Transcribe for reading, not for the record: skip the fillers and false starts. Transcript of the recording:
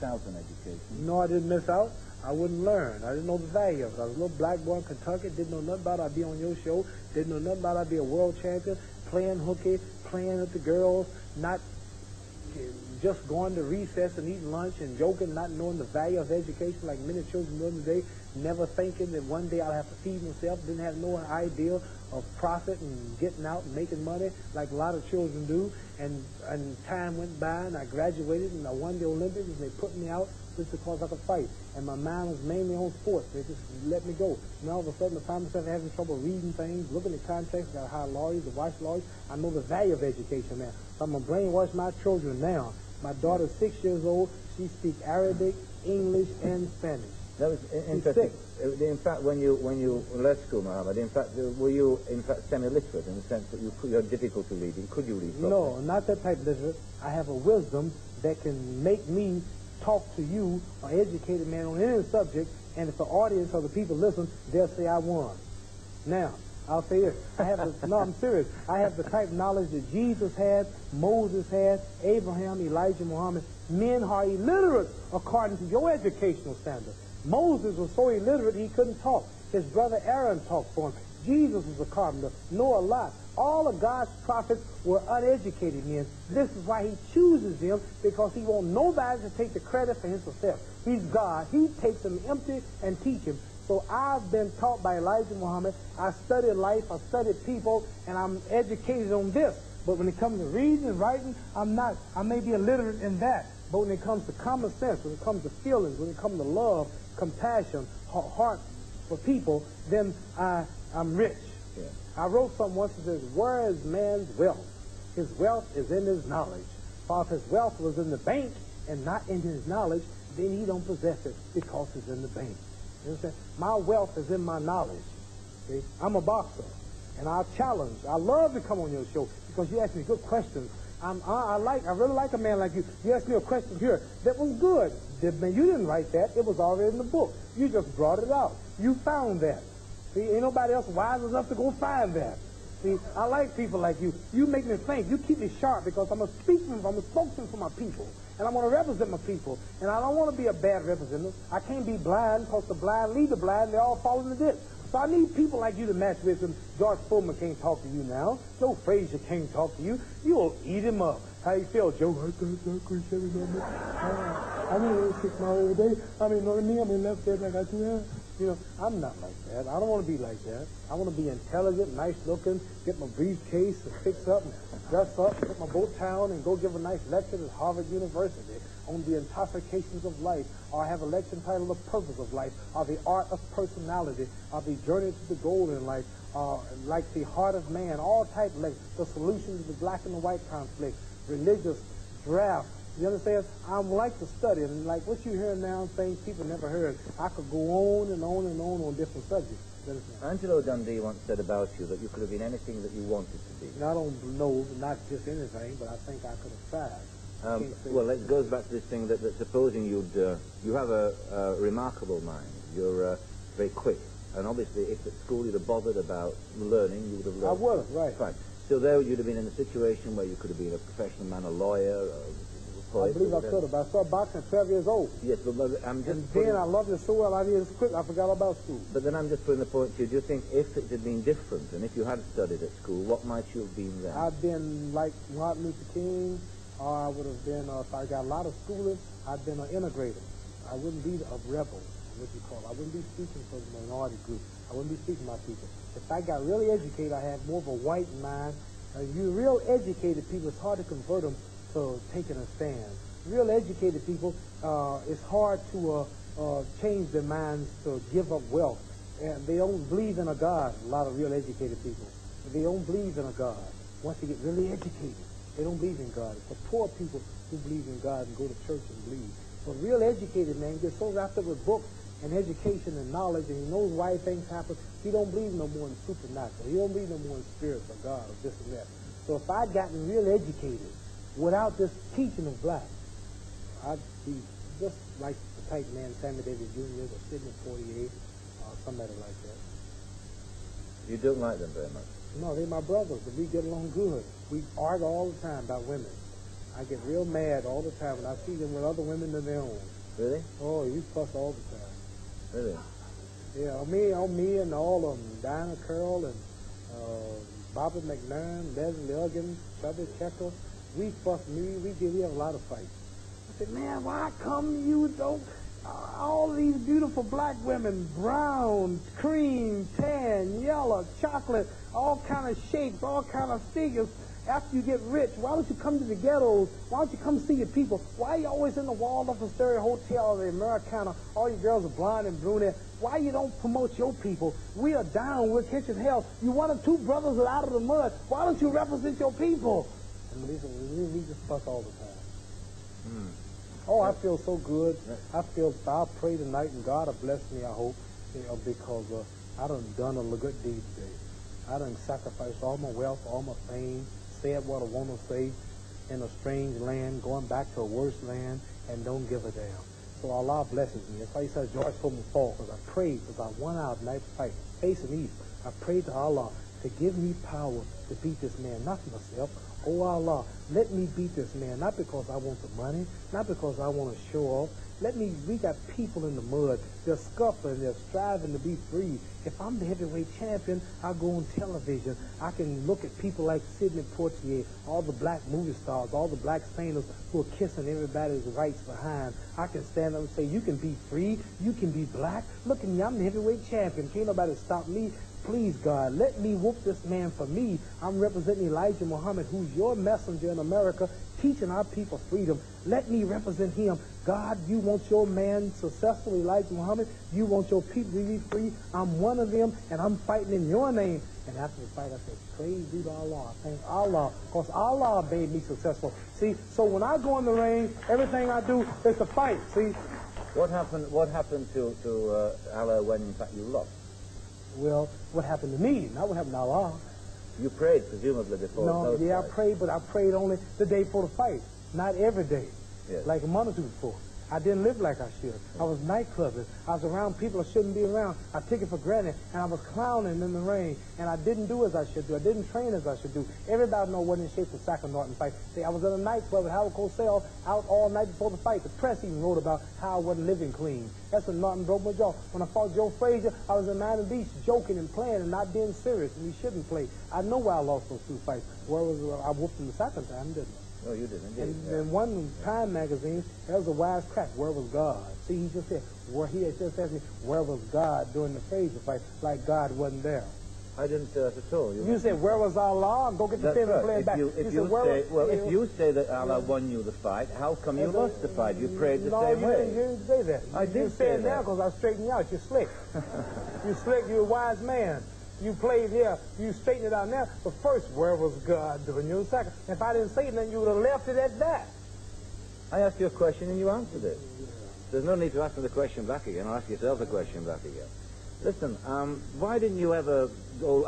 out on education. No, I didn't miss out. I wouldn't learn. I didn't know the value of it. I was a little black boy in Kentucky, didn't know nothing about it. I'd be on your show, didn't know nothing about it. I'd be a world champion, playing hooky, playing with the girls, not just going to recess and eating lunch and joking, not knowing the value of education like many children do today, never thinking that one day I'll have to feed myself, didn't have no idea of profit and getting out and making money like a lot of children do. And time went by and I graduated and I won the Olympics and they put me out just because I could fight. And my mind was mainly on sports. They just let me go. And all of a sudden I found myself having trouble reading things, looking at context. Got to hire lawyers, to watch lawyers. I know the value of education now. So I'm going to brainwash my children now. My daughter's 6 years old. She speaks Arabic, English, and Spanish. That was interesting. In fact, when you left school, Muhammad, in fact, were you in fact semi-literate in the sense that you had difficulty reading? Could you read properly? No, not that type of literate. I have a wisdom that can make me talk to you, an educated man, on any subject, and if the audience or the people listen, they'll say I won. Now, I'll say this. No, I'm serious. I have the type of knowledge that Jesus had, Moses had, Abraham, Elijah, Muhammad. Men are illiterate according to your educational standard. Moses was so illiterate he couldn't talk. His brother Aaron talked for him. Jesus was a carpenter. Noah, Lot. All of God's prophets were uneducated men. This is why he chooses them, because he wants nobody to take the credit for his success. He's God. He takes them empty and teach him. So I've been taught by Elijah Muhammad. I studied life, I studied people, and I'm educated on this. But when it comes to reading and writing, I'm not. I may be illiterate in that. But when it comes to common sense, when it comes to feelings, when it comes to love, compassion, heart for people, then I'm rich. Yeah. I wrote something once that says, where is man's wealth? His wealth is in his knowledge. For if his wealth was in the bank and not in his knowledge, then he don't possess it because it's in the bank. You understand? My wealth is in my knowledge. See? I'm a boxer, and I challenge. I love to come on your show because you ask me good questions. I really like a man like you. You asked me a question here that was good. Man, you didn't write that. It was already in the book. You just brought it out. You found that. See, ain't nobody else wise enough to go find that. See, I like people like you. You make me think. You keep me sharp because I'm a spokesman for my people. And I want to represent my people. And I don't want to be a bad representative. I can't be blind because the blind lead the blind. They all fall in the ditch. So I need people like you to match with them. George Foreman can't talk to you now. Joe Frazier can't talk to you. You'll eat him up. How you feel, Joe? I mean, 6 miles every day. I mean, you know what I mean? I mean, left there, I got 2 hands. You know, I'm not like that. I don't want to be like that. I want to be intelligent, nice looking, get my briefcase and fix up and dress up, put my boat town and go give a nice lecture at Harvard University on the intoxications of life, or have a lecture entitled The Purpose of Life, or The Art of Personality, or The Journey to the Goal in Life, like The Heart of Man, all type of lectures, The Solution to the Black and the White Conflict, religious draft. You understand? I like to study, and like what you hear now, things people never heard. I could go on and on and on different subjects. Angelo Dundee once said about you that you could have been anything that you wanted to be. I don't know, not just anything, but I think I could have tried. Well, it goes back to this thing that supposing you have a remarkable mind, you're very quick, and obviously if at school you'd have bothered about learning, you would have learned. I would have, right. Right. So there you'd have been in a situation where you could have been a professional man, a lawyer, I believe I could have. I started boxing at 12 years old. Yes, but I'm just... And then I loved it so well, I did it quick, I forgot about school. But then I'm just putting the point to you, do you think if it had been different, and if you had studied at school, what might you have been then? I'd been like Martin Luther King, or I would have been, if I got a lot of schooling, I'd been an integrator. I wouldn't be a rebel, what you call it. I wouldn't be speaking for the minority group. I wouldn't be speaking my people. If I got really educated, I had more of a white mind. You real educated people, it's hard to convert them to taking a stand. Real educated people, it's hard to change their minds to give up wealth. And they don't believe in a God, a lot of real educated people. They don't believe in a God. Once they get really educated, they don't believe in God. It's the poor people who believe in God and go to church and believe. But a real educated man gets so wrapped up with books and education and knowledge, and he knows why things happen. He don't believe no more in supernatural. He don't believe no more in spirits or God or this and that. So if I'd gotten real educated without this teaching of black, I'd be just like the type man Sammy Davis Jr. or Sidney 48 or somebody like that. You don't like them very much? No, they're my brothers, but we get along good. We argue all the time about women. I get real mad all the time when I see them with other women than their own. Really? Oh, we fuss all the time. Really? Yeah, me and all of them, Dinah Curl and Bobby McNairn, Leslie Uggins, Chubby Checker, we have a lot of fights. I said, man, why come you don't, all these beautiful black women, brown, cream, tan, yellow, chocolate, all kind of shapes, all kind of figures. After you get rich, why don't you come to the ghettos? Why don't you come see your people? Why are you always in the Waldorf Astoria Hotel or the Americana? All you girls are blonde and brunette. Why you don't promote your people? We are down. We're catching hell. You one or two brothers are out of the mud. Why don't you represent your people? And we just fuss all the time. Oh, I feel so good. I'll pray tonight, and God will bless me, I hope, because I done a good deed today. I done sacrificed all my wealth, all my fame, said what I want to say in a strange land, going back to a worse land, and don't give a damn. So Allah blesses me. That's why he says George told me to fall, because I prayed, because I won out night fight, facing evil. I prayed to Allah to give me power to beat this man, not myself. Oh Allah, let me beat this man, not because I want the money, not because I want to show off. We got people in the mud. They're scuffling. They're striving to be free. If I'm the heavyweight champion, I'll go on television. I can look at people like Sidney Poitier, all the black movie stars, all the black sailors who are kissing everybody's rights behind. I can stand up and say, you can be free. You can be black. Look at me. I'm the heavyweight champion. Can't nobody stop me. Please, God, let me whoop this man for me. I'm representing Elijah Muhammad, who's your messenger in America, teaching our people freedom. Let me represent him. God, you want your man successful, Elijah Muhammad. You want your people to be free. I'm one of them, and I'm fighting in your name. And after the fight, I said, praise be to Allah. Thank Allah, because Allah made me successful. See, so when I go in the ring, everything I do is to fight, see. What happened to Allah when, in fact, you lost? Well, what happened to me, not what happened to Allah. You prayed, presumably, before No, yeah, fights. I prayed, but I prayed only the day before the fight, not every day, Yes. like a month or two before. I didn't live like I should. I was nightclubbing. I was around people I shouldn't be around. I took it for granted, and I was clowning in the ring, and I didn't do as I should do. I didn't train as I should do. Everybody know what in shape to sack a Norton fight. See, I was at a nightclub with Howard Cosell out all night before the fight. The press even wrote about how I wasn't living clean. That's when Norton broke my jaw. When I fought Joe Frazier, I was in Miami Beach joking and playing and not being serious, and we shouldn't play. I know why I lost those two fights. Where was I whooped him the second time, didn't I? No, you didn't. And in one Time magazine, there was a wise crack. Where was God? See, he just said, he had just asked me, where was God during the Frazier fight? Like God wasn't there. I didn't at all. You said, where was Allah? Go get the film and play it back. If you say that Allah won you the fight, how come you lost the fight? You prayed the same way. You didn't say that. I did you say said that. now because I straightened you out. You're slick. You're slick. You're a wise man. You played here. You straightened it out now. But first, where was God during your second? If I didn't say nothing, you would have left it at that. I asked you a question and you answered it. There's no need to ask me the question back again, or ask yourself the question back again. Listen, why didn't you ever go...